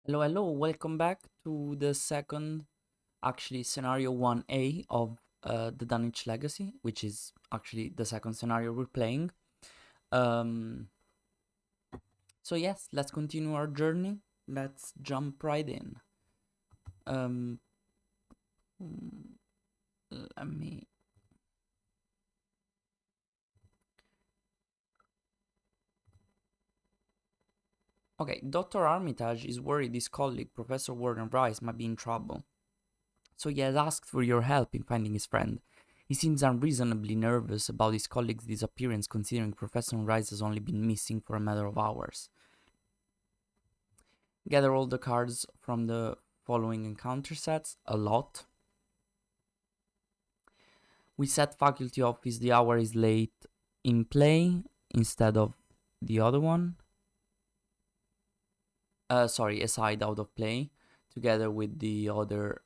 Hello, welcome back to the second, actually, scenario 1A of the Dunwich Legacy, which is actually the second scenario we're playing. Um, yes, let's continue our journey. Let's jump right in. Um, mm, Let me. Okay, Dr. Armitage is worried his colleague, Professor Warren Rice, might be in trouble. So he has asked for your help in finding his friend. He seems unreasonably nervous about his colleague's disappearance, considering Professor Rice has only been missing for a matter of hours. Gather all the cards from the following encounter sets, a lot. We set faculty office, the hour is late in play instead of the other one. Aside out of play, together with the other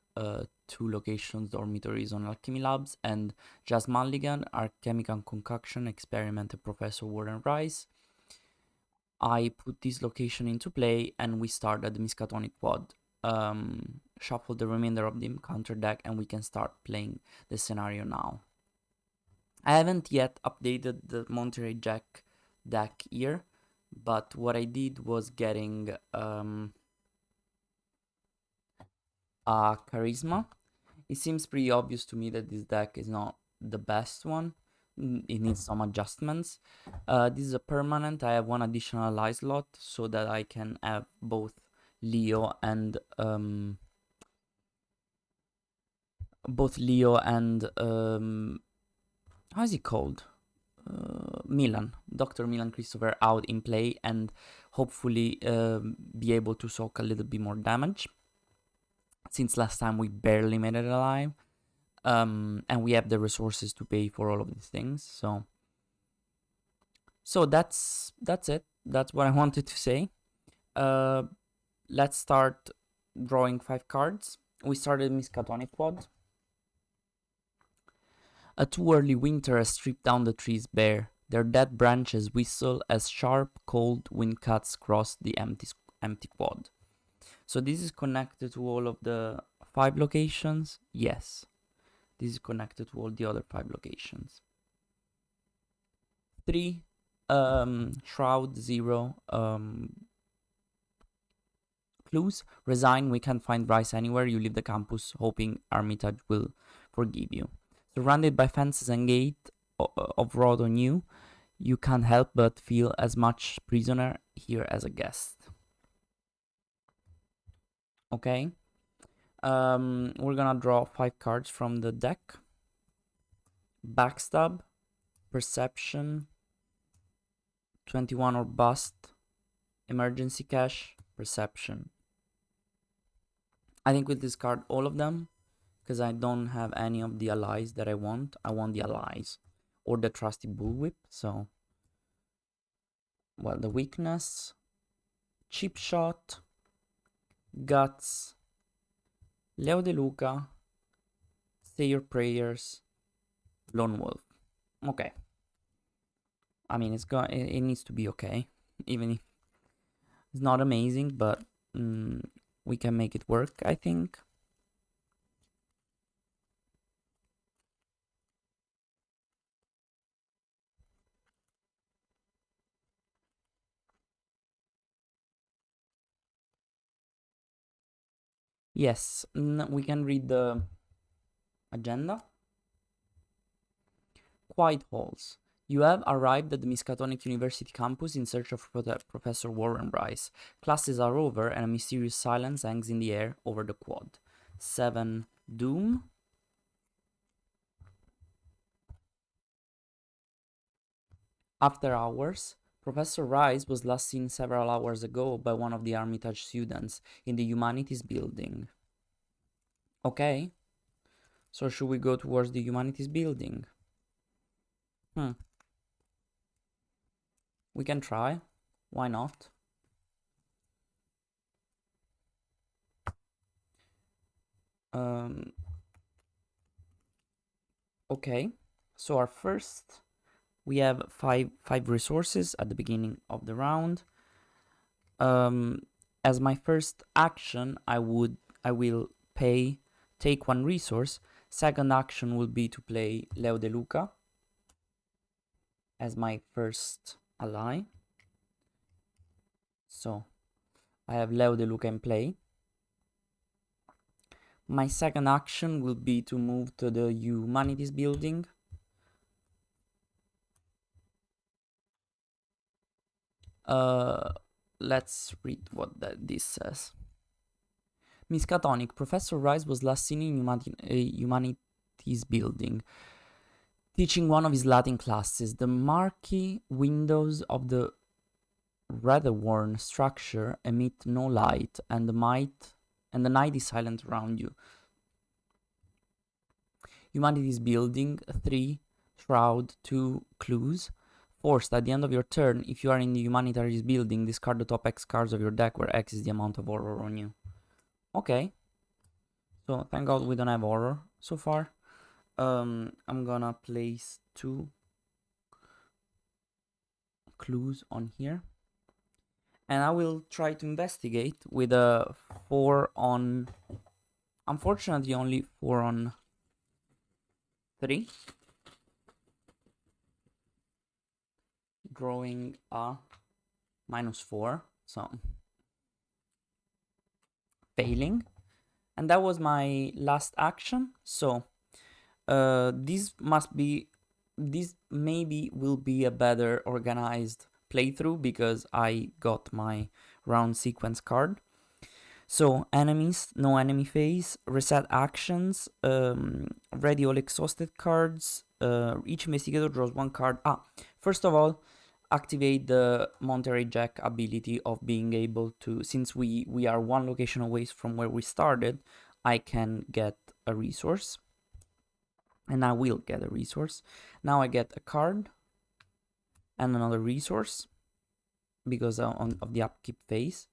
two locations, dormitories on Alchemy Labs, and Jazz Mulligan, Alchemical Concoction, Experiment, and Professor Warren Rice. I put this location into play and we start at the Miskatonic Quad. Shuffle the remainder of the encounter deck and we can start playing the scenario now. I haven't yet updated the Monterey Jack deck here, but what I did was getting a Charisma. It seems pretty obvious to me that this deck is not the best one. It needs some adjustments. This is a permanent. I have one additional ally slot so that I can have both Leo and how is he called? Milan, Dr. Milan Christopher out in play and hopefully be able to soak a little bit more damage. Since last time we barely made it alive. And we have the resources to pay for all of these things. So that's it. That's what I wanted to say. Let's start drawing 5 cards. We started Miskatonic Quad. A too early winter has stripped down the trees bare. Their dead branches whistle as sharp, cold wind cuts cross the empty quad. So this is connected to all of the 5 locations. Yes, this is connected to all the other 5 locations. 3 Shroud, 0 clues. Resign, we can't find Bryce anywhere. You leave the campus hoping Armitage will forgive you. Surrounded by fences and gate of rod on you, you can't help but feel as much prisoner here as a guest. Okay. We're gonna draw 5 cards from the deck. Backstab, Perception, 21 or Bust, Emergency Cash, Perception. I think we'll discard all of them because I don't have any of the allies that I want. I want the allies or the trusty bullwhip. So, well, the weakness, cheap shot, guts, Leo De Luca, say your prayers, lone wolf. Okay. I mean, it needs to be okay, even if it's not amazing, but we can make it work, I think. Yes, we can read the agenda. Quiet halls. You have arrived at the Miskatonic University campus in search of Professor Warren Bryce. Classes are over and a mysterious silence hangs in the air over the quad. 7 Doom. After hours. Professor Rice was last seen several hours ago by one of the Armitage students in the Humanities building. Okay. So should we go towards the Humanities building? We can try. Why not? Okay. So our first, we have five resources at the beginning of the round. as my first action, I will take one resource. Second action will be to play Leo De Luca as my first ally. So I have Leo De Luca in play. My second action will be to move to the Humanities building. Let's read what this says. Miskatonic, Professor Rice was last seen in Humanities building, teaching one of his Latin classes. The murky windows of the rather worn structure emit no light, and the night is silent around you. Humanities building, 3, shroud, 2, clues. Forced, at the end of your turn, if you are in the Humanities building, discard the top X cards of your deck, where X is the amount of horror on you. Okay. So, thank God we don't have horror so far. I'm gonna place 2 clues on here. And I will try to investigate with a 4 on... Unfortunately, only 4 on 3. Drawing a -4, so failing. And that was my last action. So this maybe will be a better organized playthrough because I got my round sequence card. So enemies, no enemy phase, reset actions, ready all exhausted cards. Each investigator draws 1 card. First of all, activate the Monterey Jack ability of being able to, since we are 1 location away from where we started, I can get a resource. And I will get a resource. Now I get a card and another resource because of the upkeep phase.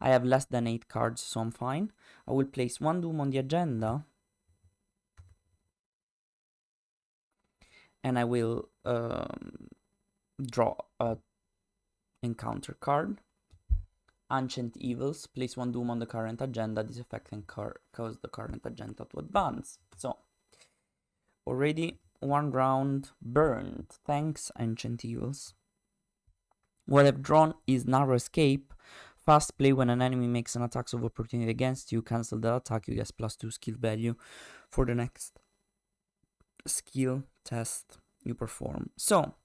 I have less than 8 cards, so I'm fine. I will place 1 Doom on the agenda. And I will draw a encounter card. Ancient Evils, place 1 Doom on the current agenda. This effect can cause the current agenda to advance. So, already 1 round burned. Thanks, Ancient Evils. What I've drawn is Narrow Escape. Fast play: when an enemy makes an attack of opportunity against you, cancel that attack, you get +2 skill value for the next skill test you perform. So,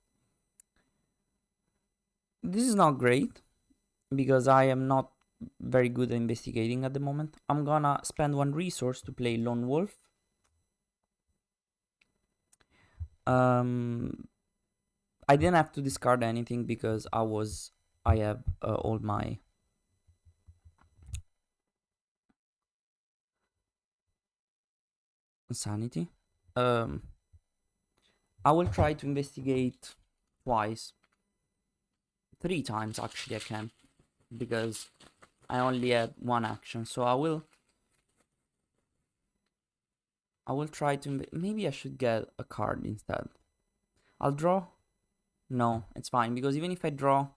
this is not great because I am not very good at investigating at the moment. I'm gonna spend 1 resource to play Lone Wolf. I didn't have to discard anything because I have all my sanity. I will try to investigate twice. 3 times actually I can, because I only had 1 action. So I will try to, maybe I should get a card instead. I'll draw. No, it's fine, because even if I draw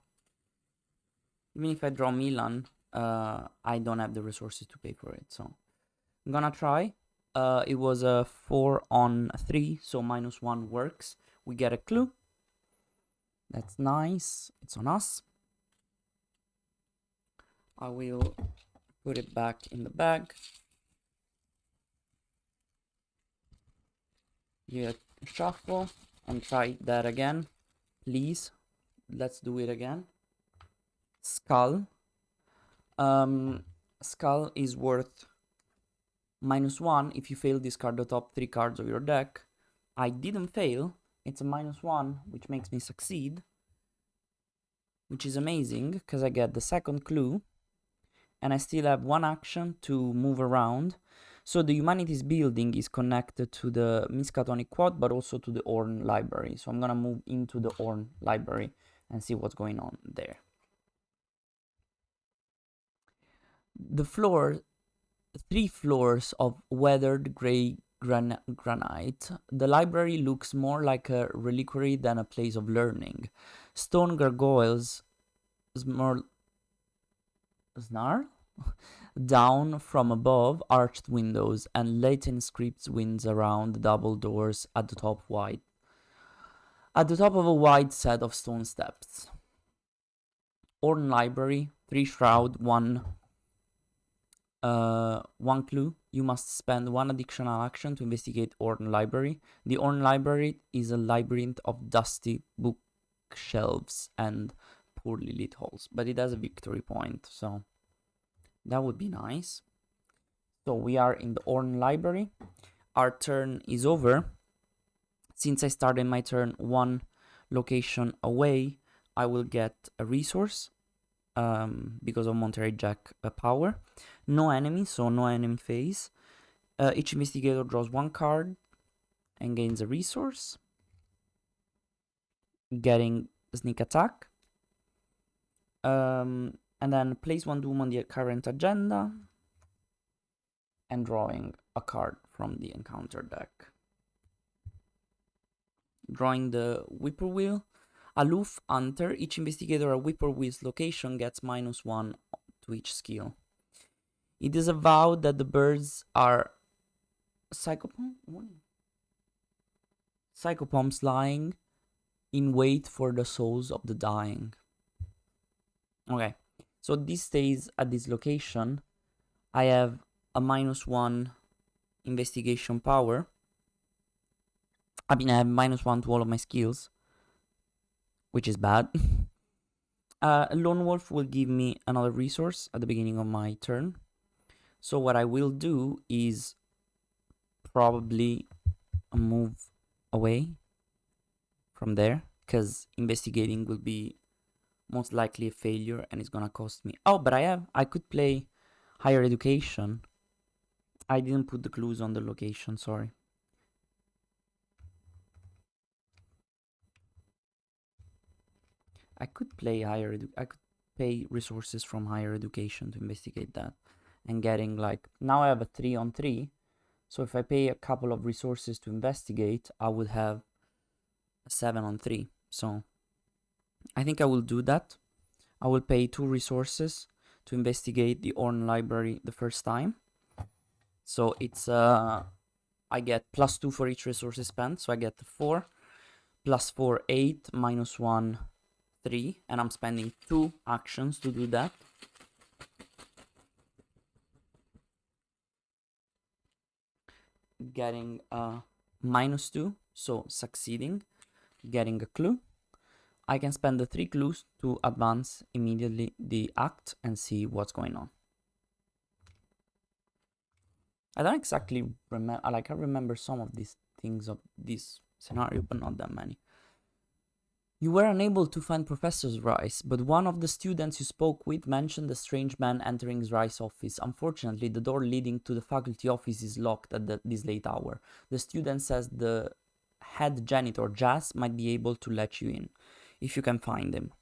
Milan, I don't have the resources to pay for it. So I'm gonna try. It was a 4 on 3, so -1 works. We get a clue. That's nice. It's on us. I will put it back in the bag. You shuffle and try that again. Please. Let's do it again. Skull. Skull is worth -1 if you fail, discard the top 3 cards of your deck. I didn't fail. It's a -1, which makes me succeed, which is amazing because I get the second clue and I still have 1 action to move around. So the Humanities building is connected to the Miskatonic Quad, but also to the Orn library. So I'm gonna move into the Orn library and see what's going on there. The floor, 3 floors of weathered gray granite. The library looks more like a reliquary than a place of learning. Stone gargoyles snarl Down from above, arched windows, and Latin scripts winds around the double doors at the top wide. At the top of a wide set of stone steps. Orn Library, 3 shroud, one clue. You must spend one additional action to investigate Orn Library. The Orn Library is a labyrinth of dusty bookshelves and poorly lit halls, but it has a victory point, so that would be nice. So we are in the Orn Library. Our turn is over. Since I started my turn one location away, I will get a resource because of Monterey Jack power. No enemy, so no enemy phase. Each investigator draws one card and gains a resource. Getting sneak attack. And then place one doom on the current agenda. And drawing a card from the encounter deck. Drawing the Whippoorwill. Aloof Hunter. Each investigator at Whippoorwill's location gets -1 to each skill. It is avowed that the birds are psychopoms lying in wait for the souls of the dying. Okay, so this stays at this location. I have a -1 investigation power. I mean, I have -1 to all of my skills, which is bad. Lone Wolf will give me another resource at the beginning of my turn. So what I will do is probably move away from there, because investigating will be most likely a failure and it's gonna cost me. Oh, but I could play higher education. I didn't put the clues on the location, sorry. I could play I could pay resources from higher education to investigate that. And getting like, now I have a 3-on-3. So if I pay a couple of resources to investigate, I would have a 7-on-3. So I think I will do that. I will pay 2 resources to investigate the Orn Library the first time. So it's I get +2 for each resource spent. So I get 4 +4, 8, -1, 3, and I'm spending 2 actions to do that. Getting -2, so succeeding, getting a clue. I can spend the 3 clues to advance immediately the act and see what's going on. I don't exactly remember, like I remember some of these things of this scenario, but not that many. You were unable to find Professor Rice, but one of the students you spoke with mentioned a strange man entering Rice's office. Unfortunately, the door leading to the faculty office is locked at this late hour. The student says the head janitor, Jazz, might be able to let you in, if you can find him.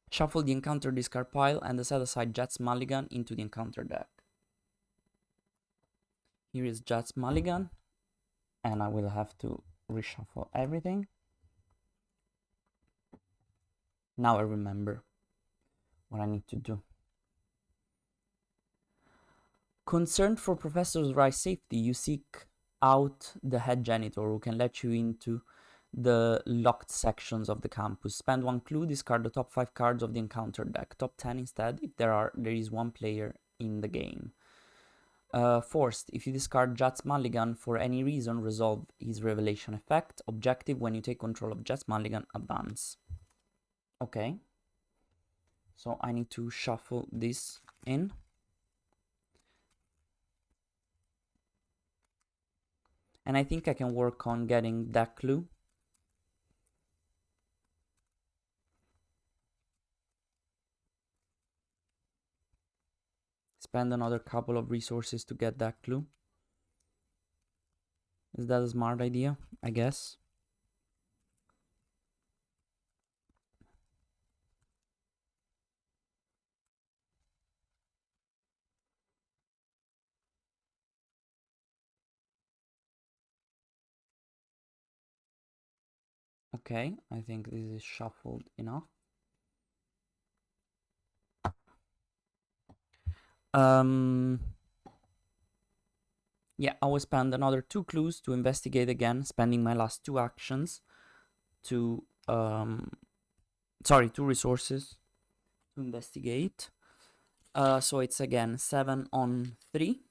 Shuffle the encounter discard pile and set aside Jazz Mulligan into the encounter deck. Here is Jazz Mulligan, and I will have to reshuffle everything. Now I remember what I need to do. Concerned for Professor Rice's safety, you seek out the head janitor who can let you into the locked sections of the campus. Spend 1 clue, discard the top 5 cards of the encounter deck. Top 10 instead if there is 1 player in the game. Forced, if you discard Jats Mulligan for any reason, resolve his revelation effect. Objective, when you take control of Jats Mulligan, advance. Okay. So I need to shuffle this in. And I think I can work on getting that clue. Spend another couple of resources to get that clue. Is that a smart idea? I guess. Okay, I think this is shuffled enough. Yeah, I will spend another 2 clues to investigate again, spending my last 2 actions to 2 resources to investigate. So it's again 7 on 3.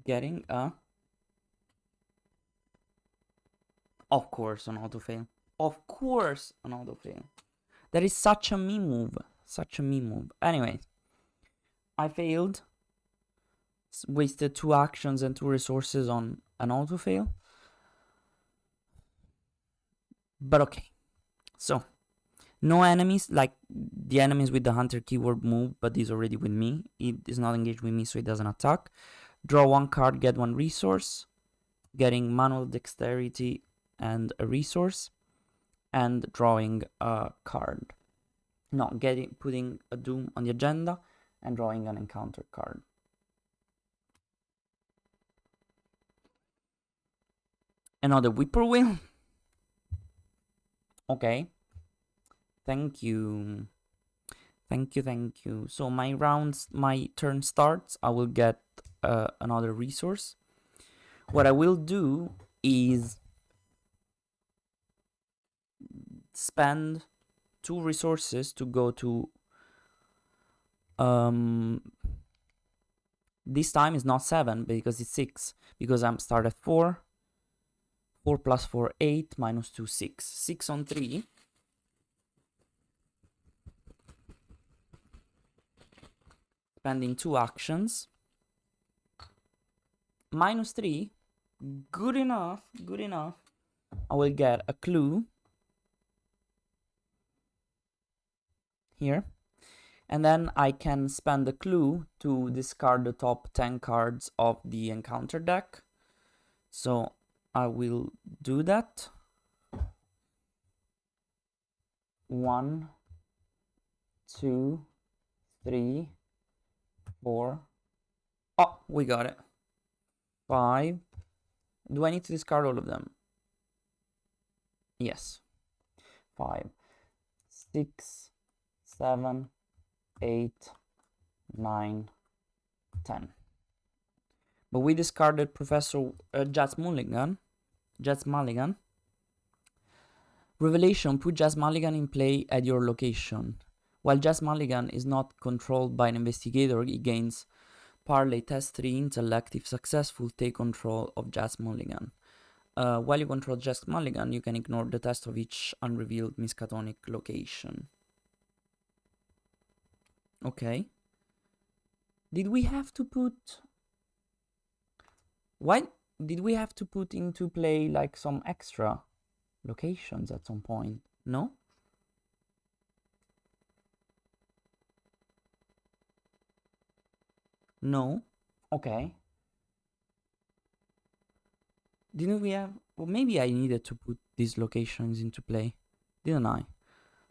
Getting a... Of course, an autofail. Of course, an autofail. That is such a me move. Such a me move. Anyway, I failed. Wasted 2 actions and 2 resources on an autofail. But okay. So, no enemies, like the enemies with the hunter keyword move, but he's already with me. It is not engaged with me, so it doesn't attack. Draw 1 card, get 1 resource. Getting manual dexterity and a resource. And drawing a card. No, putting a doom on the agenda and drawing an encounter card. Another whippoorwill. Okay. Thank you. Thank you. So my turn starts. I will get another resource. What I will do is spend 2 resources to go to this time is not 7 because it's 6, because I'm start at 4. 4 plus 4, 8, minus 2, 6. 6 on 3. Spending 2 actions. Minus 3. Good enough. I will get a clue. Here. And then I can spend the clue to discard the top 10 cards of the encounter deck. So I will do that. 1, 2, 3, 4. Oh, we got it. 5. Do I need to discard all of them? Yes. 5, 6, 7, 8, 9, 10. But we discarded Professor Jazz Mulligan. Revelation, put Jazz Mulligan in play at your location. While Jazz Mulligan is not controlled by an investigator, he gains Parley Test 3 Intellect. If successful, take control of Jazz Mulligan. While you control Jazz Mulligan, you can ignore the test of each unrevealed Miskatonic location. Okay. Did we have to put... Why did we have to put into play like some extra locations at some point? No? No? Okay. Didn't we have... Well, maybe I needed to put these locations into play, didn't I?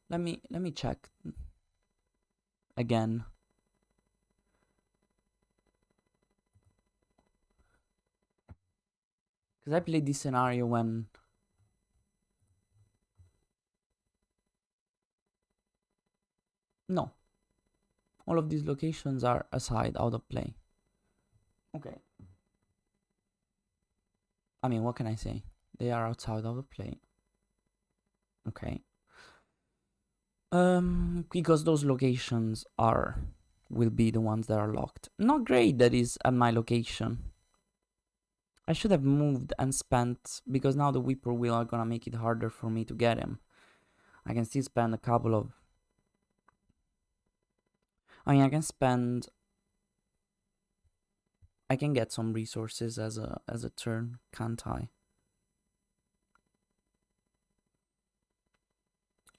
Let me check again. Because I played this scenario when... No. All of these locations are aside, out of play. Okay. I mean, what can I say? They are outside of the play. Okay. Because those locations will be the ones that are locked. Not great that is at my location. I should have moved and spent, because now the whippoorwill are gonna make it harder for me to get him. I can still spend a couple of... I mean, I can get some resources as a turn, can't I?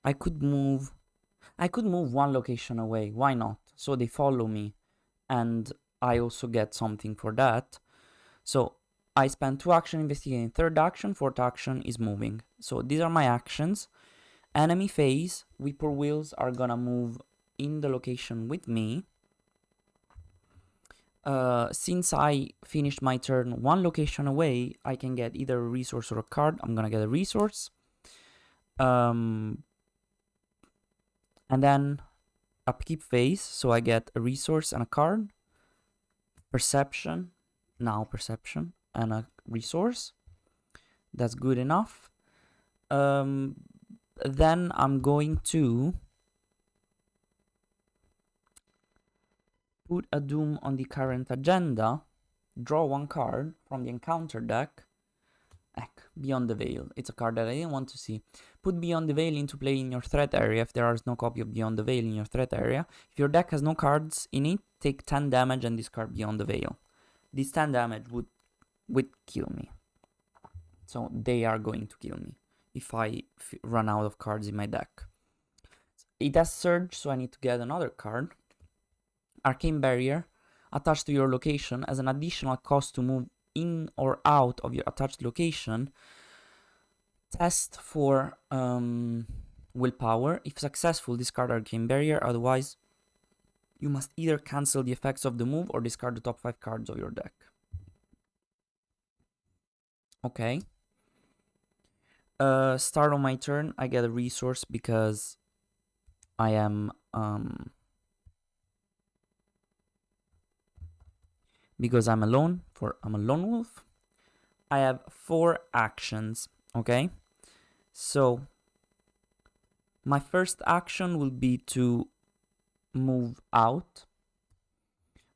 I could move 1 location away, why not? So they follow me, and I also get something for that. So I spend 2 action investigating. 3rd action, 4th action is moving. So these are my actions. Enemy phase, whippoorwills are gonna move in the location with me. Since I finished my turn 1 location away, I can get either a resource or a card. I'm gonna get a resource. And then upkeep phase, so I get a resource and a card. Perception, and a resource. That's good enough. Then I'm going to put a Doom on the current agenda, draw one card from the encounter deck. Beyond the Veil. It's a card that I didn't want to see. Put Beyond the Veil into play in your threat area if there is no copy of Beyond the Veil in your threat area. If your deck has no cards in it, take 10 damage and discard Beyond the Veil. This 10 damage would kill me. So they are going to kill me if I run out of cards in my deck. It has Surge, so I need to get another card. Arcane Barrier. Attached to your location as an additional cost to move in or out of your attached location. Test for willpower. If successful, discard Arcane Barrier. Otherwise, you must either cancel the effects of the move or discard the top 5 cards of your deck. Okay. Start on my turn, I get a resource because I am because I'm alone. I'm a lone wolf. I have 4 actions. Okay. So my first action will be to move out.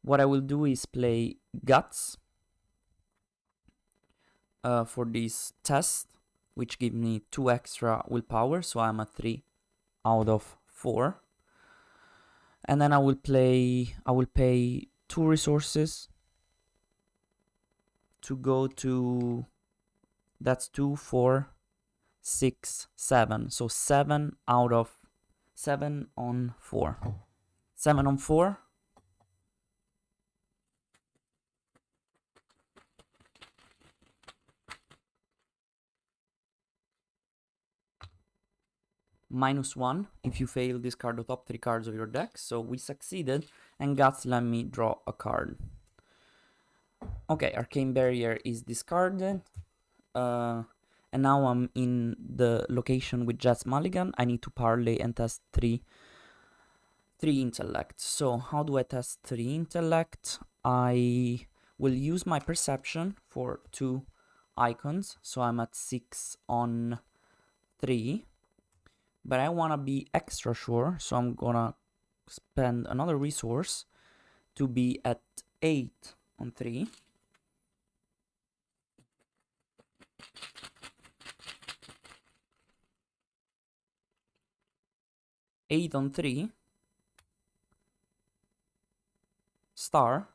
What I will do is play Guts for this test, which gives me 2 extra willpower, so I'm at 3 out of 4. And then I will pay 2 resources to go to, that's 2, 4, 6, 7. So 7 out of 7 on 4. 7 on 4. -1 if you fail, discard the top 3 cards of your deck. So we succeeded, and Guts let me draw a card. Okay, Arcane Barrier is discarded. And now I'm in the location with Jazz Mulligan. I need to parlay and test 3 intellect. So how do I test 3 intellect? I will use my perception for 2 icons. So I'm at 6 on 3. But I want to be extra sure, so I'm gonna spend another resource to be at 8 on 3. 8 on 3. Star.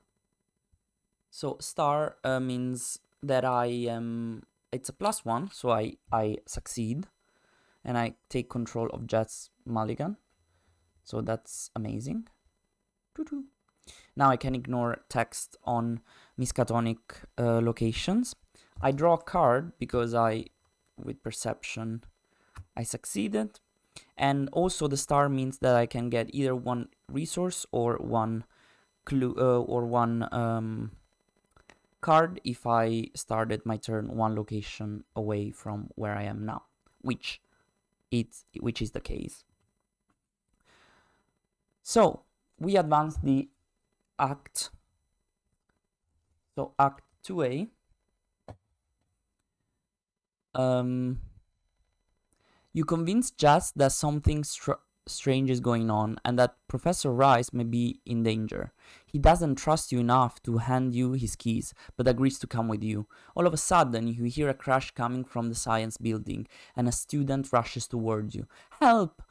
So star means that I am, it's a +1, so I succeed. And I take control of Jazz Mulligan. So that's amazing. Now I can ignore text on Miskatonic locations. I draw a card because with perception, I succeeded. And also the star means that I can get either 1 resource or 1 clue or 1 card if I started my turn 1 location away from where I am now, which is the case. So we advance the act. So act 2A. You convince Jazz that something strange is going on and that Professor Rice may be in danger. He doesn't trust you enough to hand you his keys, but agrees to come with you. All of a sudden, you hear a crash coming from the science building, and a student rushes towards you. "Help!"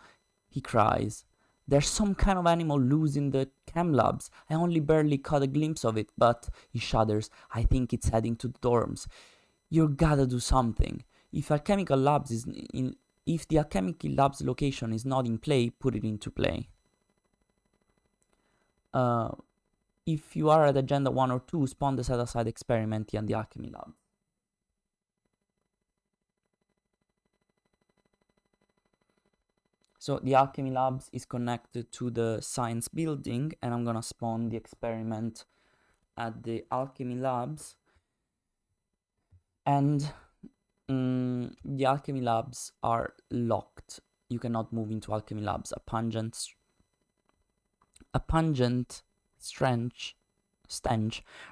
he cries. "There's some kind of animal loose in the chem labs. I only barely caught a glimpse of it, but," he shudders, "I think it's heading to the dorms. You gotta do something. If the Alchemical Labs location is not in play, put it into play. If you are at Agenda 1 or 2, spawn the set-aside experiment and the Alchemy Lab. So the Alchemy Labs is connected to the science building, and I'm gonna spawn the experiment at the Alchemy Labs. And The alchemy labs are locked. You cannot move into alchemy labs. A pungent stench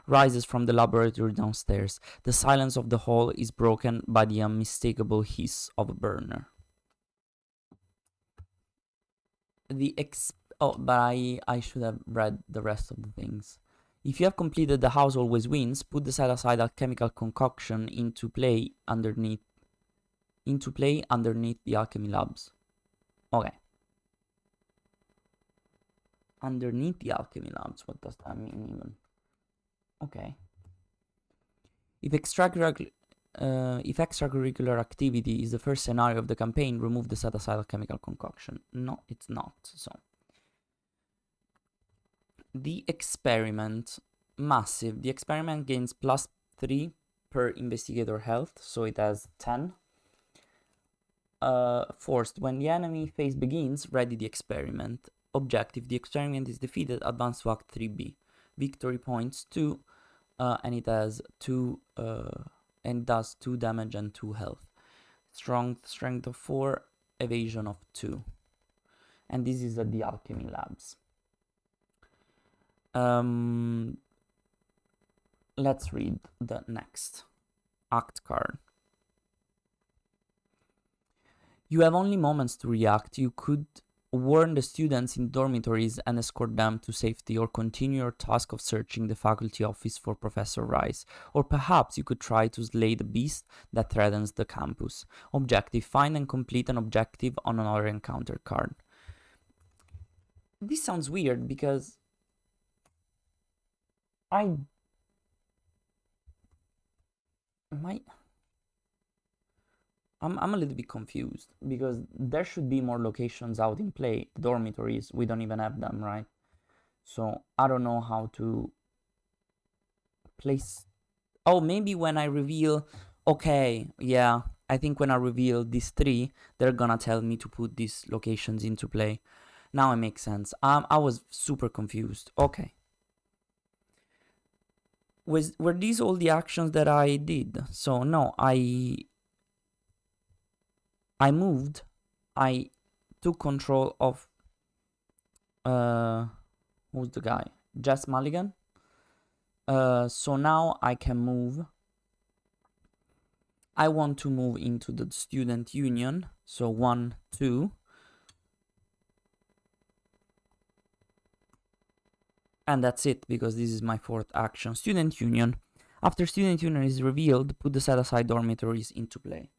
rises from the laboratory downstairs. The silence of the hall is broken by the unmistakable hiss of a burner. But I should have read the rest of the things. If you have completed the house always wins, put the set aside alchemical concoction into play underneath the alchemy labs. Okay. Underneath the alchemy labs, what does that mean even? Okay. If extracurricular activity is the first scenario of the campaign, remove the set aside alchemical concoction. No, it's not. So the experiment, massive. The experiment gains +3 per investigator health, so it has 10. Forced, when the enemy phase begins, ready the experiment. Objective, the experiment is defeated, advance to Act 3B. Victory points 2, and it has 2, and does 2 damage and 2 health. Strength of 4, evasion of 2. And this is at the alchemy labs. Let's read the next act card. You have only moments to react. You could warn the students in dormitories and escort them to safety, or continue your task of searching the faculty office for Professor Rice. Or perhaps you could try to slay the beast that threatens the campus. Objective, find and complete an objective on another encounter card. This sounds weird because I'm a little bit confused, because there should be more locations out in play. Dormitories, we don't even have them, right? So I don't know how to place. Oh, maybe when I reveal. Okay, yeah, I think when I reveal these 3, they're gonna tell me to put these locations into play. Now it makes sense. I was super confused. Okay. Were these all the actions that I did? So no, I moved. I took control of who's the guy? Jess Mulligan. So now I can move. I want to move into the student union. So 1, 2. And that's it, because this is my 4th action. Student union. After student union is revealed, put the set aside dormitories into play.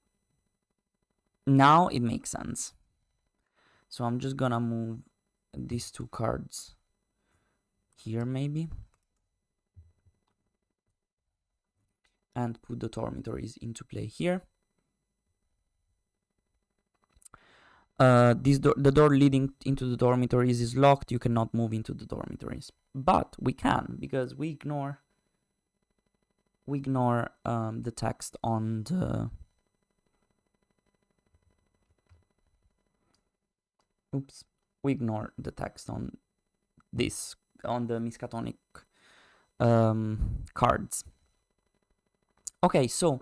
Now it makes sense. So I'm just gonna move these 2 cards here maybe, and put the dormitories into play here. The door leading into the dormitories is locked. You cannot move into the dormitories, but we can, because we ignore the text on the we ignore the text on this, on the Miskatonic cards. Okay, so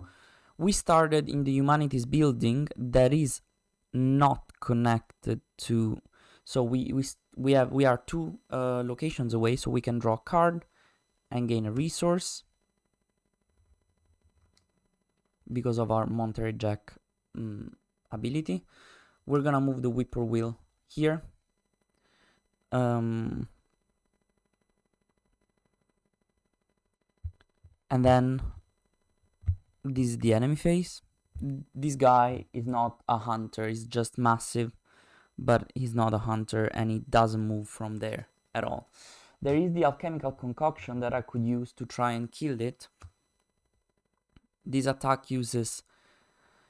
we started in the humanities building that is not connected to. So we are 2 locations away, so we can draw a card and gain a resource because of our Monterey Jack ability. We're gonna move the whippoorwill here. And then this is the enemy phase. This guy is not a hunter, he's just massive, but he's not a hunter, and he doesn't move from there at all. There is the alchemical concoction that I could use to try and kill it. This attack uses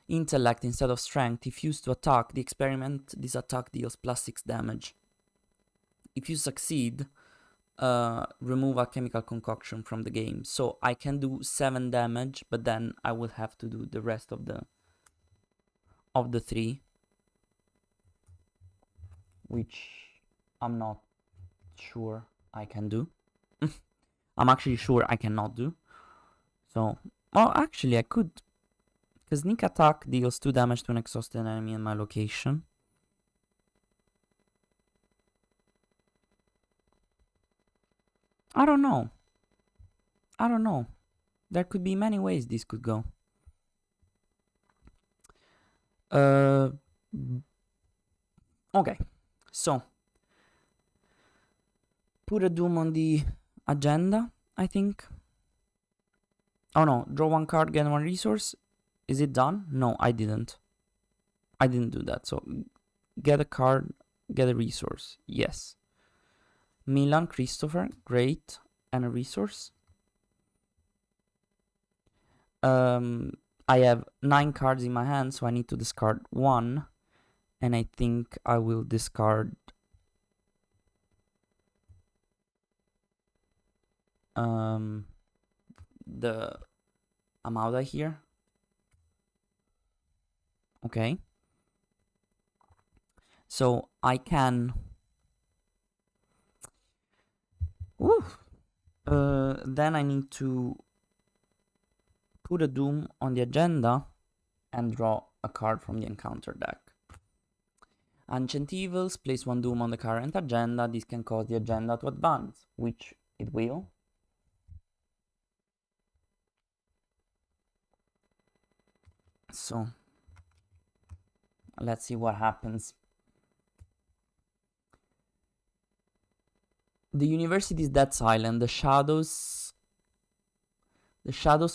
intellect instead of strength. If used to attack the experiment, this attack deals +6 damage. If you succeed, remove a chemical concoction from the game. So I can do 7 damage, but then I will have to do the rest of the 3, which I'm not sure I can do. I'm actually sure I cannot do. So, well, actually I could Because sneak attack deals 2 damage to an exhausted enemy in my location. I don't know. There could be many ways this could go. Okay, so put a Doom on the agenda, I think. Oh no, draw 1 card, get 1 resource. Is it done? No, I didn't. I didn't do that. So get a card, get a resource. Yes. Milan, Christopher, great. And a resource. I have 9 cards in my hand, so I need to discard 1. And I think I will discard the Amauda here. Okay. So I can... then I need to put a Doom on the agenda and draw a card from the encounter deck. Ancient Evils, place 1 Doom on the current agenda. This can cause the agenda to advance, which it will. So, let's see what happens. The university is dead silent. The shadows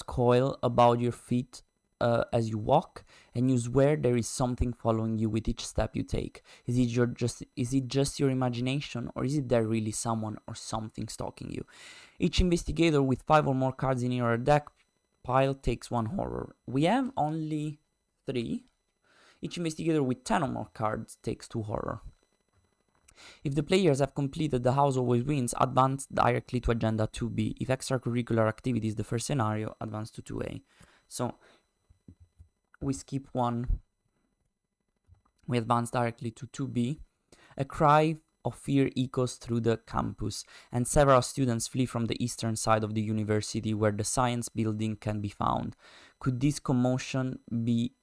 coil about your feet as you walk, and you swear there is something following you with each step you take. Is it just your imagination, or is it there really someone or something stalking you? Each investigator with 5 or more cards in your deck pile takes 1 horror. We have only 3. Each investigator with 10 or more cards takes 2 horror. If the players have completed the house always wins, advance directly to agenda 2B. If extracurricular activity is the first scenario, advance to 2A. So we skip 1. We advance directly to 2B. A cry of fear echoes through the campus, and several students flee from the eastern side of the university where the science building can be found. Could this commotion be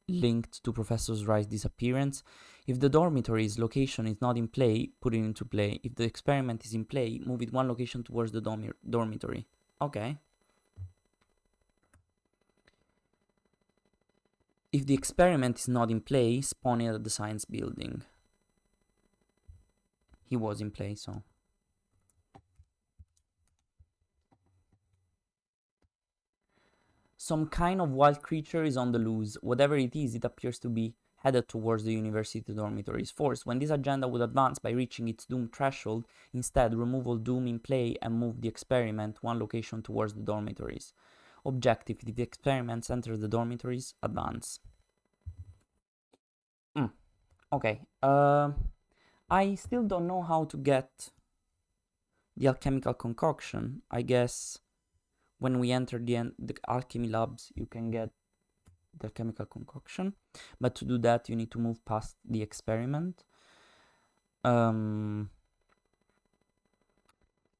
linked to Professor Rice's disappearance? If the dormitory's location is not in play, put it into play. If the experiment is in play, move it 1 location towards the dormitory. Okay. If the experiment is not in play, spawn it at the science building. He was in play, so. Some kind of wild creature is on the loose. Whatever it is, it appears to be headed towards the university dormitories. Force, when this agenda would advance by reaching its doom threshold, instead remove all doom in play and move the experiment 1 location towards the dormitories. Objective, if the experiment enters the dormitories, advance. Okay, I still don't know how to get the alchemical concoction. I guess when we enter the alchemy labs, you can get the alchemical concoction, but to do that you need to move past the experiment.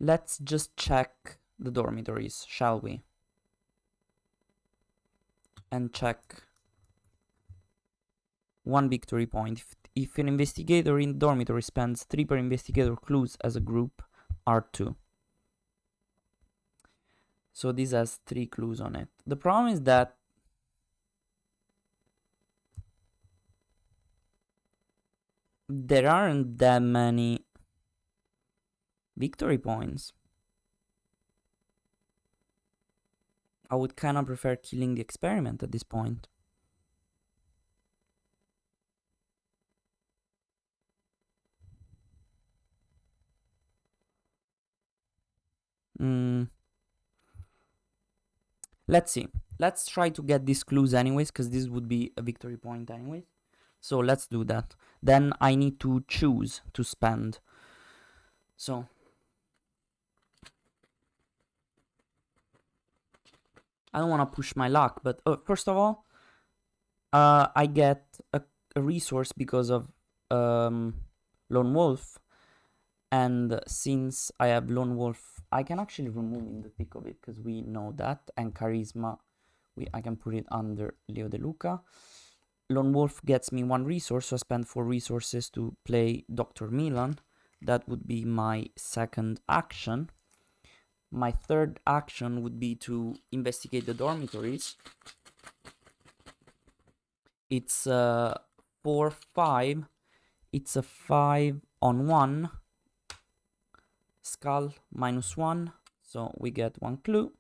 Let's just check the dormitories, shall we? And check 1 victory point. If an investigator in the dormitory spends 3 per investigator clues as a group, R2. So this has 3 clues on it. The problem is that there aren't that many victory points. I would kind of prefer killing the experiment at this point. Let's see. Let's try to get these clues anyways, because this would be a victory point anyways. So let's do that. Then I need to choose to spend. So I don't want to push my luck, but first of all, I get a resource because of Lone Wolf. And since I have Lone Wolf, I can actually remove in the thick of it, because we know that. And Charisma I can put it under Leo De Luca. Lone Wolf gets me 1 resource, so I spend 4 resources to play Dr. Milan. That would be my second action. My third action would be to investigate the dormitories. It's 4-5. It's a 5 on 1. Skull -1. So we get 1 clue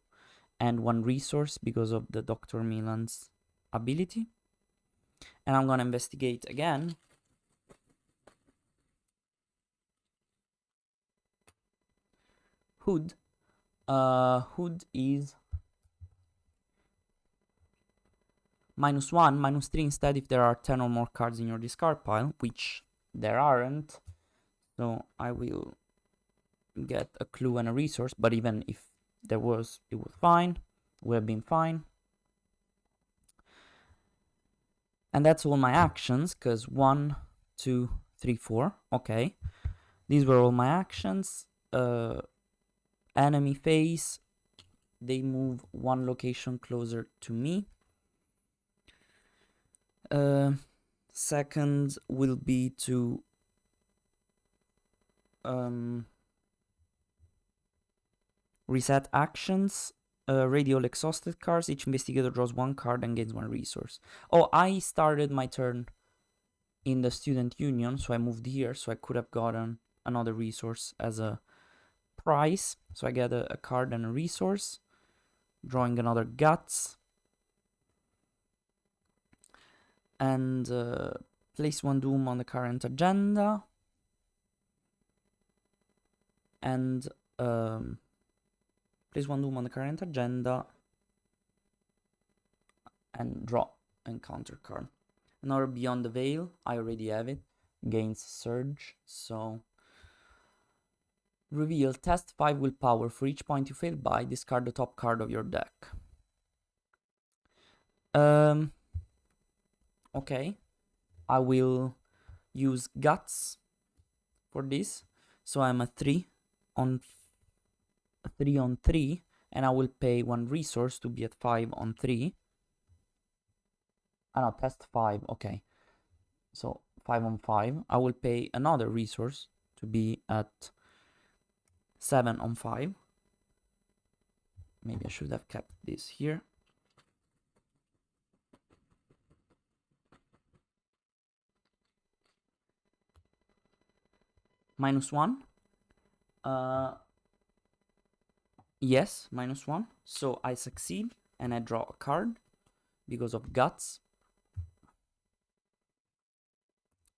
and 1 resource because of the Dr. Milan's ability. And I'm gonna investigate again. Hood. Hood is -1, -3 instead if there are 10 or more cards in your discard pile, which there aren't. So I will get a clue and a resource, but even if there was, it was fine. Would have been fine. And that's all my actions, because 1, 2, 3, 4. Okay. These were all my actions. Enemy phase. They move 1 location closer to me. Second will be to reset actions. Radial exhausted cards. Each investigator draws 1 card and gains 1 resource. Oh, I started my turn in the student union, so I moved here, so I could have gotten another resource as a prize. So I get a card and a resource. Drawing another guts. And place 1 doom on the current agenda. And place 1 doom on the current agenda. And draw encounter card. Another Beyond the Veil. I already have it. Gains Surge. So reveal. Test 5 willpower. For each point you fail by, discard the top card of your deck. Okay. I will use Guts for this. So I'm a 3 on 3, and I will pay 1 resource to be at 5 on 3. No, test 5, okay. So 5 on 5. I will pay another resource to be at 7 on 5. Maybe I should have kept this here. -1. Yes, -1. So I succeed and I draw a card because of Guts.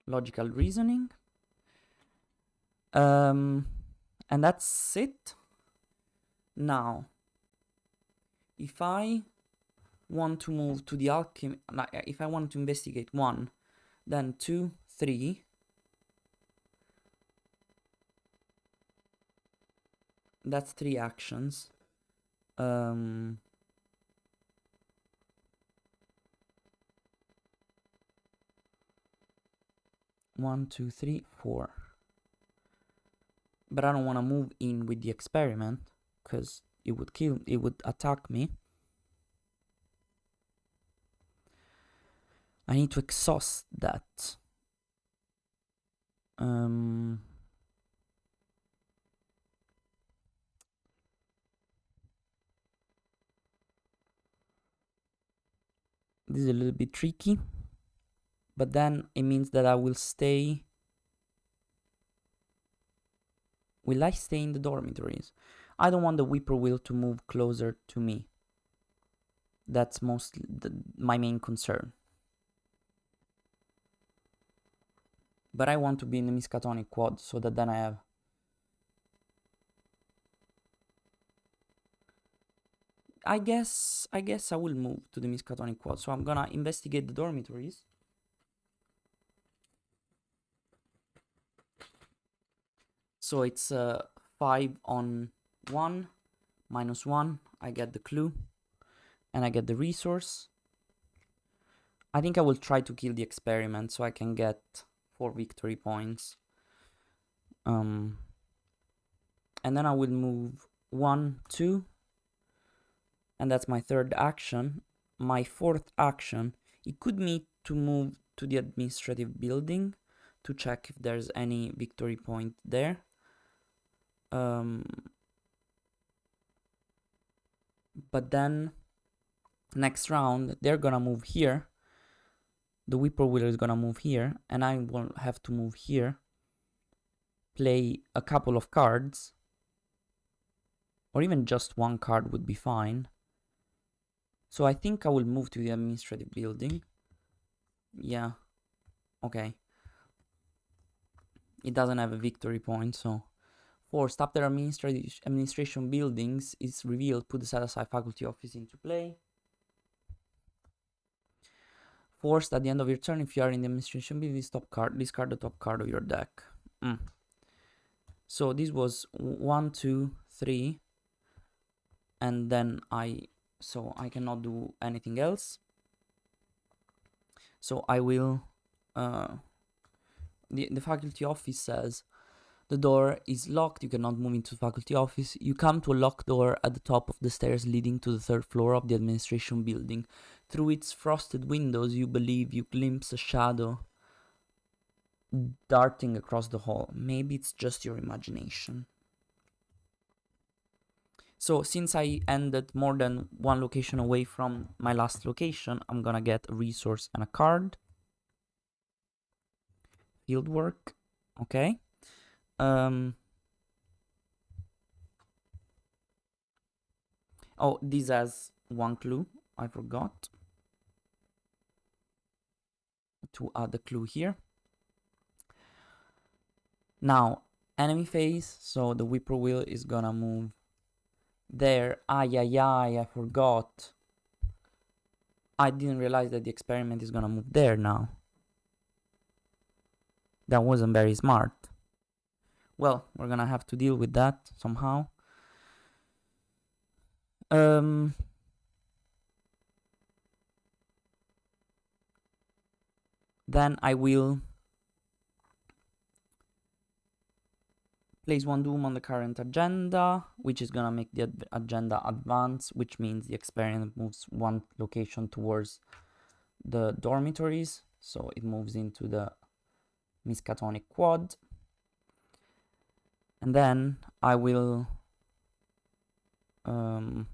Logical reasoning. And that's it. Now, if I want to move to the alchemy, if I want to investigate 1, then 2, 3. That's 3 actions. 1, 2, 3, 4. But I don't want to move in with the experiment because it would attack me. I need to exhaust that. This is a little bit tricky, but then it means that I will stay. Will I stay in the dormitories? I don't want the whippoorwill to move closer to me. That's mostly my main concern. But I want to be in the Miskatonic quad so that then I have. I guess I will move to the Miskatonic quad. So I'm gonna investigate the dormitories. So it's 5 on 1, -1. I get the clue and I get the resource. I think I will try to kill the experiment so I can get 4 victory points. And then I will move 1, 2. And that's my third action. my fourth action, it could be to move to the administrative building to check if there's any victory point there. But then next round they're gonna move here. The whippoorwill is gonna move here, and I will have to move here, play a couple of cards, or even just one card would be fine. So I think I will move to the administrative building. Yeah, okay. It doesn't have a victory point, so forced after administration buildings is revealed, put the set-aside faculty office into play. Forced at the end of your turn, if you are in the administration building, discard the top card of your deck. So this was 1, 2, 3, and then I cannot do anything else. So I will, the faculty office says, the door is locked, you cannot move into the faculty office. You come to a locked door at the top of the stairs leading to the third floor of the administration building. Through its frosted windows, you believe you glimpse a shadow darting across the hall. Maybe it's just your imagination. So since I ended more than one location away from my last location, I'm gonna get a resource and a card. Field work, okay. Oh, this has one clue, I forgot to add a clue here. Now, enemy phase, so the whippoorwill is gonna move there. I forgot. I didn't realize that the experiment is gonna move there now. That wasn't very smart. Well, we're gonna have to deal with that somehow. Then I will place one doom on the current agenda, which is gonna make the agenda advance, which means the experiment moves one location towards the dormitories, so it moves into the Miskatonic quad. And then I will draw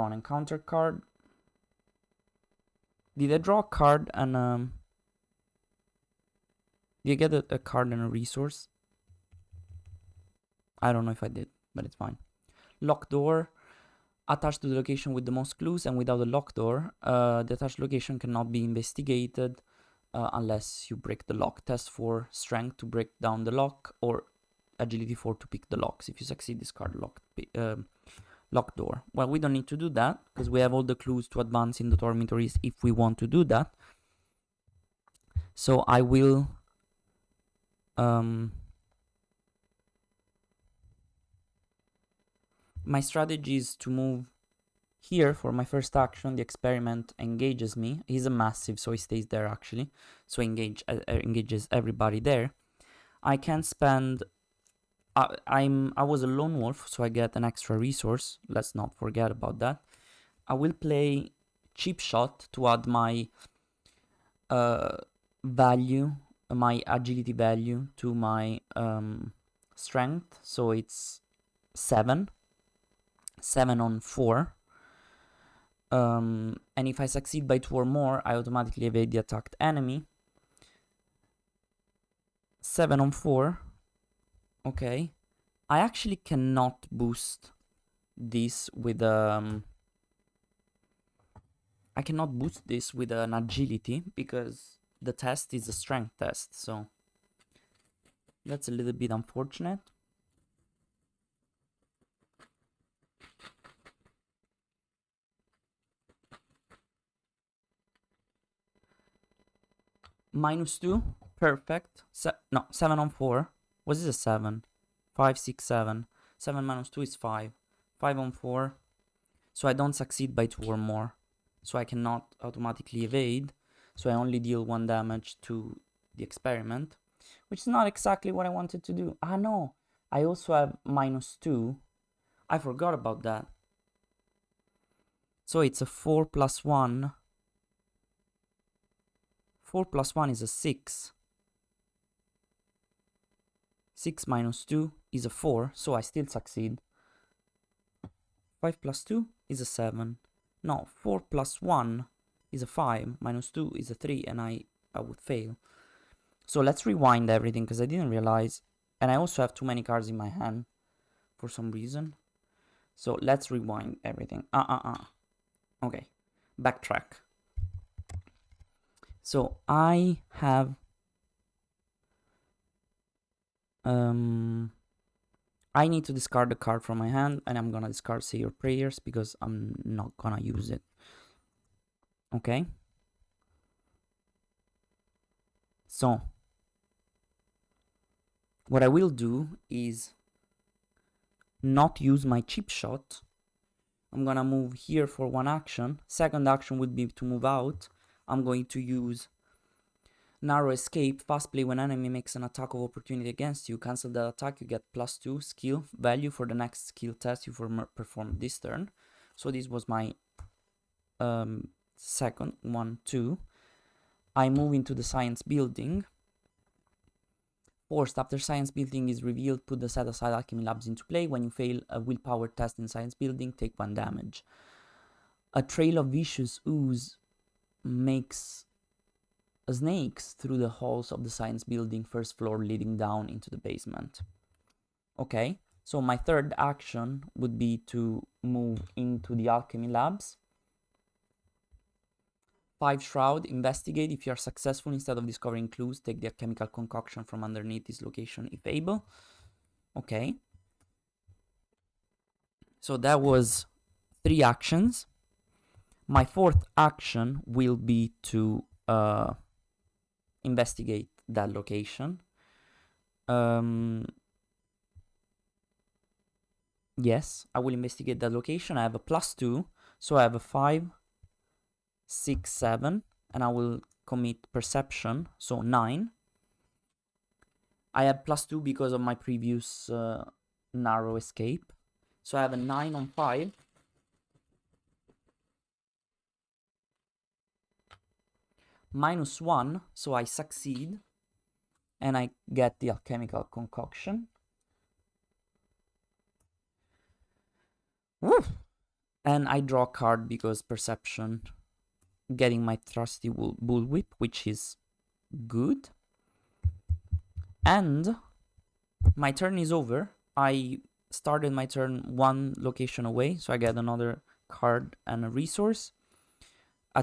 an encounter card. Did I draw a card and did I get a card and a resource? I don't know if I did, but it's fine. Locked door. Attached to the location with the most clues, and without a locked door, the attached location cannot be investigated unless you break the lock. Test for strength to break down the lock, or agility 4 to pick the locks. If you succeed, discard locked door. Well, we don't need to do that because we have all the clues to advance in the dormitories if we want to do that. So I will my strategy is to move here for my first action. The experiment engages me. He's a massive, so he stays there actually. So engages everybody there. I can spend. I was a lone wolf, so I get an extra resource. Let's not forget about that. I will play cheap shot to add my value, my agility value to my strength. So it's 7 on 4. And if I succeed by 2 or more, I automatically evade the attacked enemy. 7 on 4. Okay. I actually cannot boost this with I cannot boost this with an agility because the test is a strength test, so that's a little bit unfortunate. -2, perfect. No, 7 on 4. Was this a 7? 5, 6, 7. 7 minus 2 is 5. 5 on 4. So I don't succeed by 2 or more. So I cannot automatically evade. So I only deal 1 damage to the experiment, which is not exactly what I wanted to do. Ah, no. I also have -2. I forgot about that. So it's a 4 plus 1. 4 plus 1 is a 6. 6 minus 2 is a 4, so I still succeed. 5 plus 2 is a 7. No, 4 plus 1 is a 5, minus 2 is a 3, and I would fail. So let's rewind everything, because I didn't realize, and I also have too many cards in my hand for some reason. So let's rewind everything. Okay, backtrack. So I have I need to discard the card from my hand, and I'm gonna discard Say Your Prayers because I'm not gonna use it. Okay. So what I will do is not use my chip shot. I'm gonna move here for one action. Second action would be to move out. I'm going to use Narrow Escape. Fast play. When enemy makes an attack of opportunity against you, cancel that attack. You get +2 skill value for the next skill test you perform this turn. So this was my second 1, 2. I move into the science building. Forced. After science building is revealed, put the set aside alchemy labs into play. When you fail a willpower test in science building, take 1 damage. A trail of vicious ooze makes snakes through the halls of the science building first floor leading down into the basement. Okay, so my third action would be to move into the alchemy labs. 5 Shroud, investigate. If you are successful, instead of discovering clues, take the chemical concoction from underneath this location if able. Okay. So that was 3 actions. My fourth action will be to investigate that location. Yes, I will investigate that location. I have a +2, so I have a 5, 6, 7, and I will commit perception, so 9. I have +2 because of my previous narrow escape, so I have a 9 on 5. -1, so I succeed, and I get the alchemical concoction. Woo! And I draw a card because perception, getting my trusty bullwhip, which is good. And my turn is over. I started my turn 1 location away, so I get another card and a resource.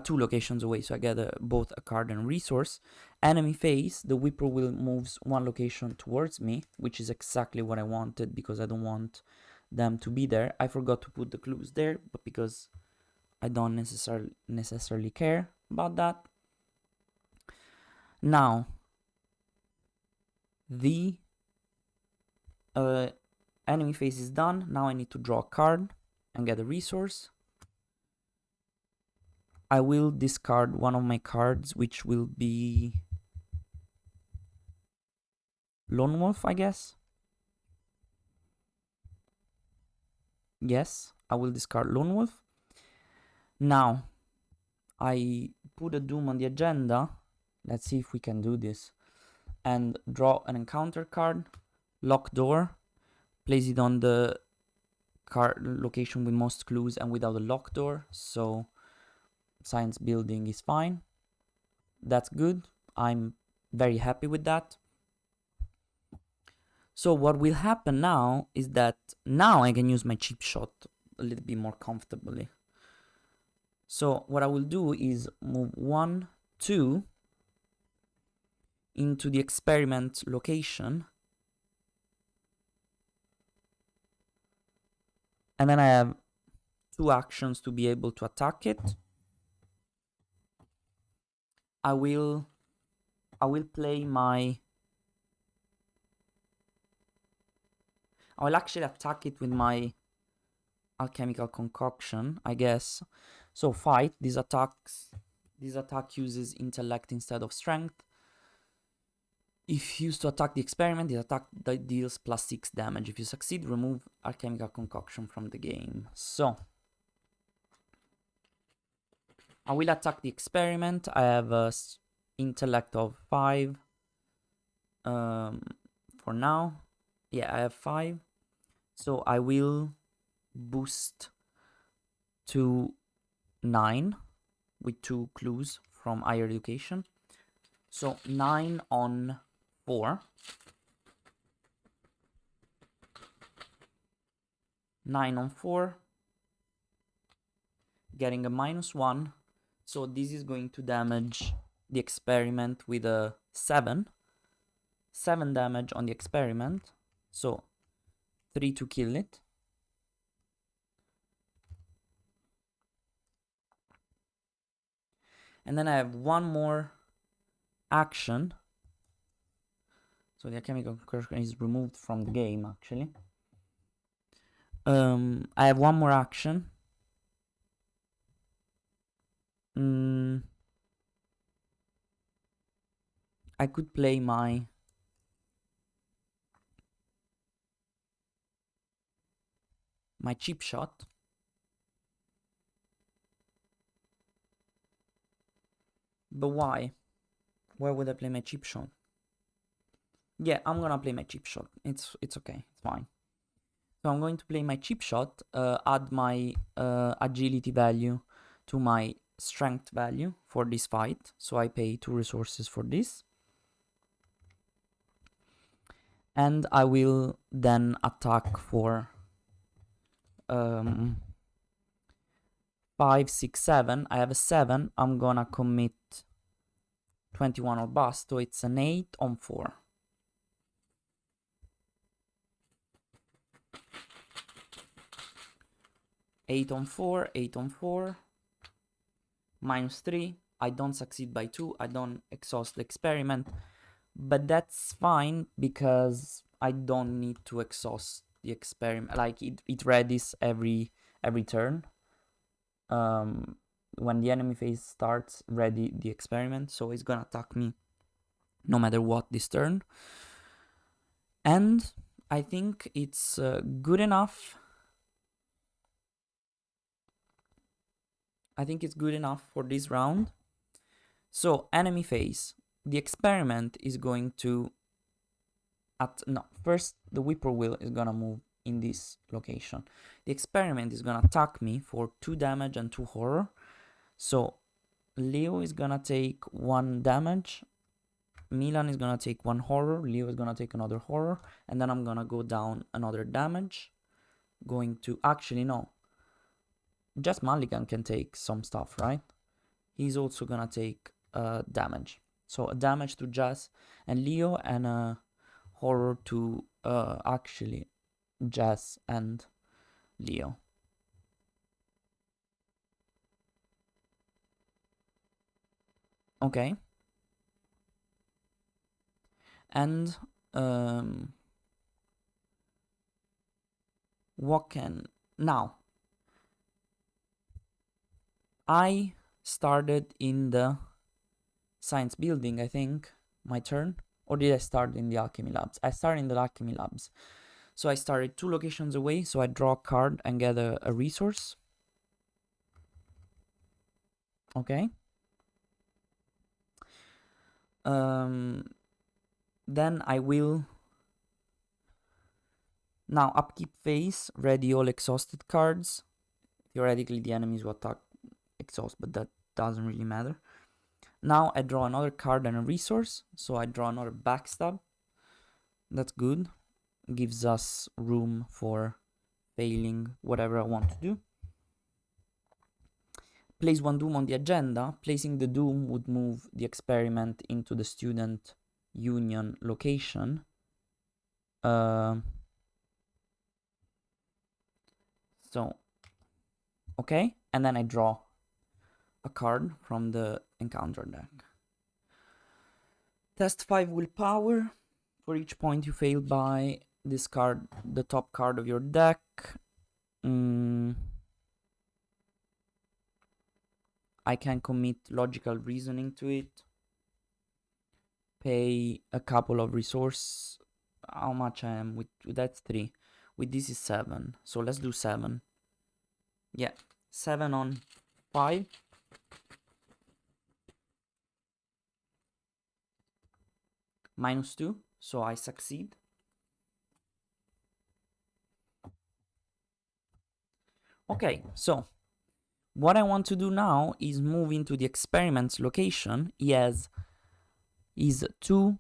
2 locations away, so I get both a card and a resource. Enemy phase, the whippoorwill moves 1 location towards me, which is exactly what I wanted because I don't want them to be there. I forgot to put the clues there, but because I don't necessarily care about that. Now, the enemy phase is done. Now I need to draw a card and get a resource. I will discard one of my cards, which will be Lone Wolf, I guess. Yes, I will discard Lone Wolf. Now, I put a Doom on the agenda. Let's see if we can do this. And draw an encounter card. Lock door. Place it on the card location with most clues and without a lock door. So science building is fine. That's good. I'm very happy with that. So what will happen now is that now I can use my chip shot a little bit more comfortably. So what I will do is move 1, 2 into the experiment location. And then I have 2 actions to be able to attack it. I will play my... I will actually attack it with my alchemical concoction, I guess. So fight. This attack uses intellect instead of strength. If used to attack the experiment, the attack deals +6 damage. If you succeed, remove alchemical concoction from the game. So I will attack the experiment. I have a intellect of 5. For now, yeah, I have 5. So I will boost to 9 with 2 clues from higher education. So 9 on 4. 9 on 4. Getting a -1. So this is going to damage the experiment with a 7. 7 damage on the experiment. So 3 to kill it. And then I have one more action. So the alchemical concussion is removed from the game, actually. I have one more action. I could play my cheap shot. But why? Where would I play my cheap shot? Yeah, I'm gonna play my cheap shot. It's okay. It's fine. So I'm going to play my cheap shot, add my agility value to my strength value for this fight. So I pay 2 resources for this. And I will then attack for 5, 6, 7. I have a 7. I'm gonna commit 21 or bust. So it's an 8 on 4. Eight on 4, 8 on 4, -3. I don't succeed by 2. I don't exhaust the experiment, but that's fine because I don't need to exhaust the experiment. Like it readies every turn. When the enemy phase starts, ready the experiment, so it's gonna attack me no matter what this turn. And I think it's good enough. I think it's good enough for this round. So enemy phase, the experiment is going to first the whippoorwill is gonna move in this location. The experiment is gonna attack me for 2 damage and 2 horror. So Leo is gonna take 1 damage, Milan is gonna take 1 horror, Leo is gonna take another horror, and then I'm gonna go down another damage. Going to actually no. Just Mulligan can take some stuff, right? He's also gonna take damage. So a damage to Jazz and Leo, and a horror to actually Jazz and Leo. Okay. And what can now? I started in the science building, I think, my turn. Or did I start in the alchemy labs? I started in the alchemy labs. So I started 2 locations away, so I draw a card and get a resource. Okay. Then I will now upkeep phase, ready all exhausted cards. Theoretically the enemies will attack exhaust, but that doesn't really matter. Now I draw another card and a resource, so I draw another backstab. That's good. Gives us room for failing whatever I want to do. Place 1 doom on the agenda. Placing the doom would move the experiment into the student union location. So, okay, and then I draw a card from the encounter deck. Test 5 willpower. For each point you fail by, discard the top card of your deck. I can commit logical reasoning to it. Pay a couple of resources. How much I am with that's 3. With this is 7. So let's do 7. Yeah, 7 on 5. -2, so I succeed. Okay, so what I want to do now is move into the experiment's location. Is 2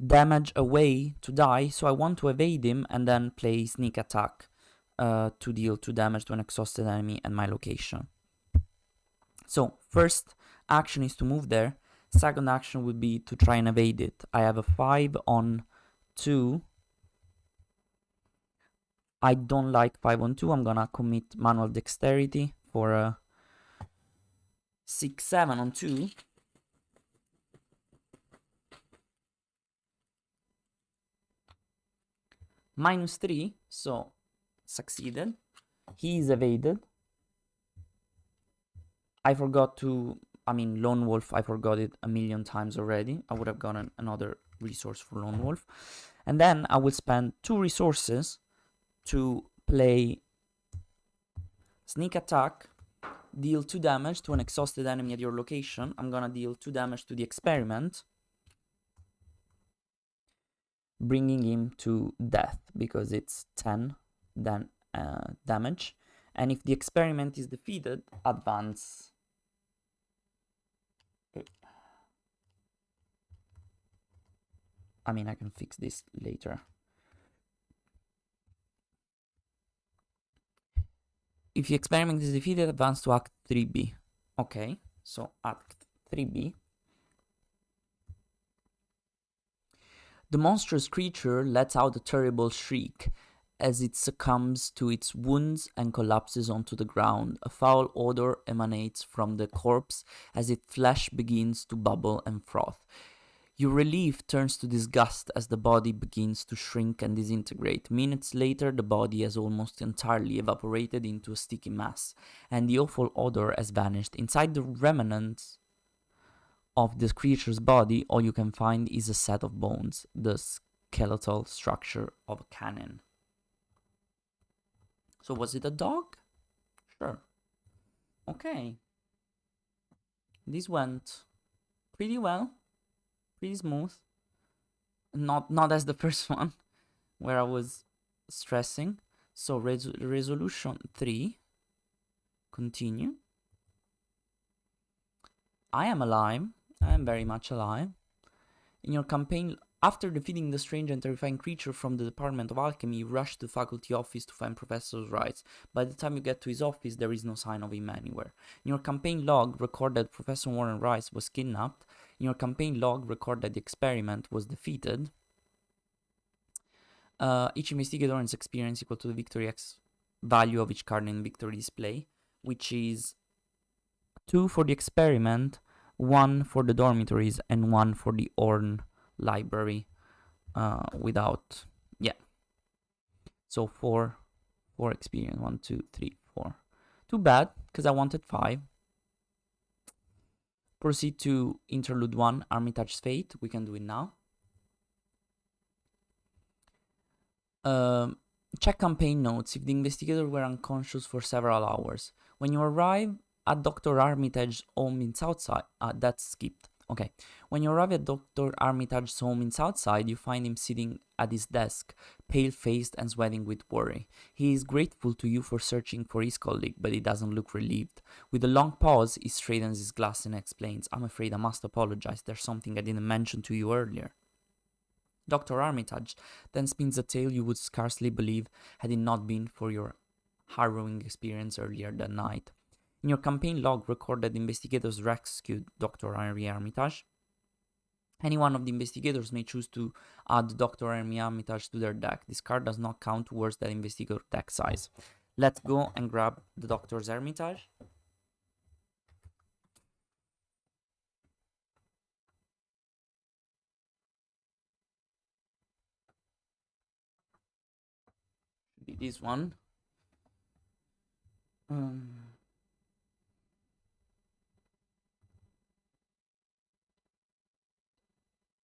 damage away to die, so I want to evade him and then play sneak attack to deal 2 damage to an exhausted enemy at my location. So first action is to move there. Second action would be to try and evade it. I have a 5 on 2. I don't like 5 on 2. I'm gonna commit manual dexterity for a 6-7 on 2. -3, so succeeded. He is evaded. I forgot to, Lone Wolf, I forgot it a million times already. I would have gotten another resource for Lone Wolf. And then I will spend 2 resources to play Sneak Attack, deal 2 damage to an exhausted enemy at your location. I'm gonna deal 2 damage to the experiment, bringing him to death because it's 10 then damage. And if the experiment is defeated, advance. I can fix this later. If the experiment is defeated, advance to Act 3B. Okay, so Act 3B. The monstrous creature lets out a terrible shriek as it succumbs to its wounds and collapses onto the ground. A foul odor emanates from the corpse as its flesh begins to bubble and froth. Your relief turns to disgust as the body begins to shrink and disintegrate. Minutes later, the body has almost entirely evaporated into a sticky mass, and the awful odor has vanished. Inside the remnants of this creature's body, all you can find is a set of bones, the skeletal structure of a cannon. So was it a dog? Sure. Okay. This went pretty well. Pretty smooth. Not as the first one, where I was stressing. So resolution 3. Continue. I am alive. I am very much alive. In your campaign, after defeating the strange and terrifying creature from the Department of Alchemy, you rush to the faculty office to find Professor Rice. By the time you get to his office, there is no sign of him anywhere. In your campaign log, record that Professor Warren Rice was kidnapped. In your campaign log, record that the experiment was defeated. Each investigator earns experience equal to the victory X value of each card in victory display, which is 2 for the experiment, 1 for the dormitories, and 1 for the Orn library. So 4 experience. 1, 2, 3, 4. Too bad, because I wanted 5. Proceed to Interlude 1, Armitage's Fate. We can do it now. Check campaign notes. If the investigator were unconscious for several hours. When you arrive at Dr. Armitage's home in Southside, that's skipped. Okay. When you arrive at Dr. Armitage's home in Southside, you find him sitting at his desk, pale-faced and sweating with worry. He is grateful to you for searching for his colleague, but he doesn't look relieved. With a long pause, he straightens his glass and explains, "I'm afraid I must apologize. There's something I didn't mention to you earlier." Dr. Armitage then spins a tale you would scarcely believe had it not been for your harrowing experience earlier that night. In your campaign log, record that investigators rescued Dr. Henry Armitage. Any one of the investigators may choose to add Dr. Henry Armitage to their deck. This card does not count towards that investigator deck size. Let's go and grab the Doctor's Armitage. Should be this one.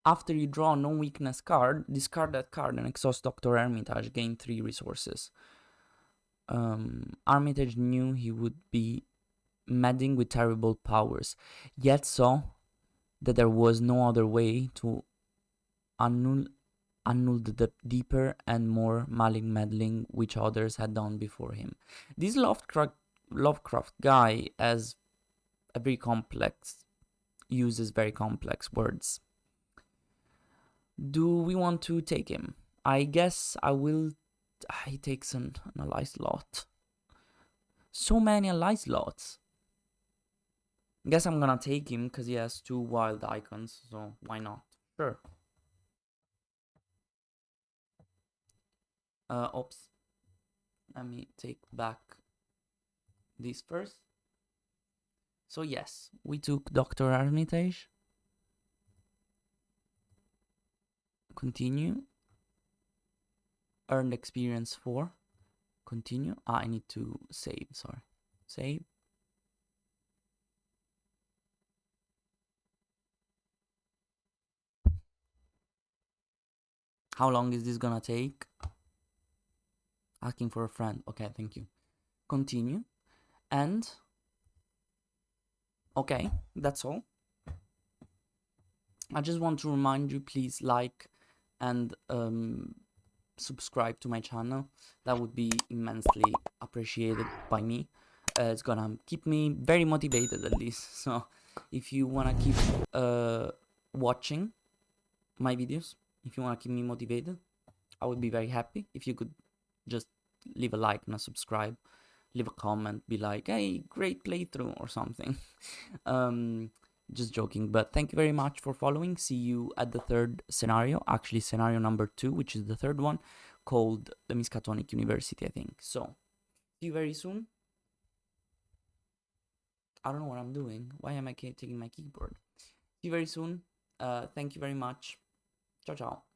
After you draw a no-weakness card, discard that card and exhaust Dr. Armitage, gain 3 resources. Armitage knew he would be meddling with terrible powers, yet saw that there was no other way to annulled the deeper and more malign meddling which others had done before him. This Lovecraft guy has a very complex, uses very complex words. Do we want to take him? I guess I will. He takes an ally slot. So many ally slots. Guess I'm gonna take him because he has 2 wild icons, so why not? Sure. Oops. Let me take back this first. So yes, we took Dr. Armitage. Continue. Earned experience 4. Continue. I need to save, sorry. Save. How long is this gonna take? Asking for a friend. Okay, thank you. Continue. And okay, that's all. I just want to remind you, please like and subscribe to my channel. That would be immensely appreciated by me. It's gonna keep me very motivated at least. So if you wanna keep watching my videos, if you wanna keep me motivated, I would be very happy if you could just leave a like and a subscribe, leave a comment, be like, hey, great playthrough or something. Just joking, but thank you very much for following. See you at the 3rd scenario, actually scenario number 2, which is the 3rd one, called the Miskatonic University, I think. So see you very soon. I don't know what I'm doing. Why am I taking my keyboard? See you very soon. Thank you very much. Ciao, ciao.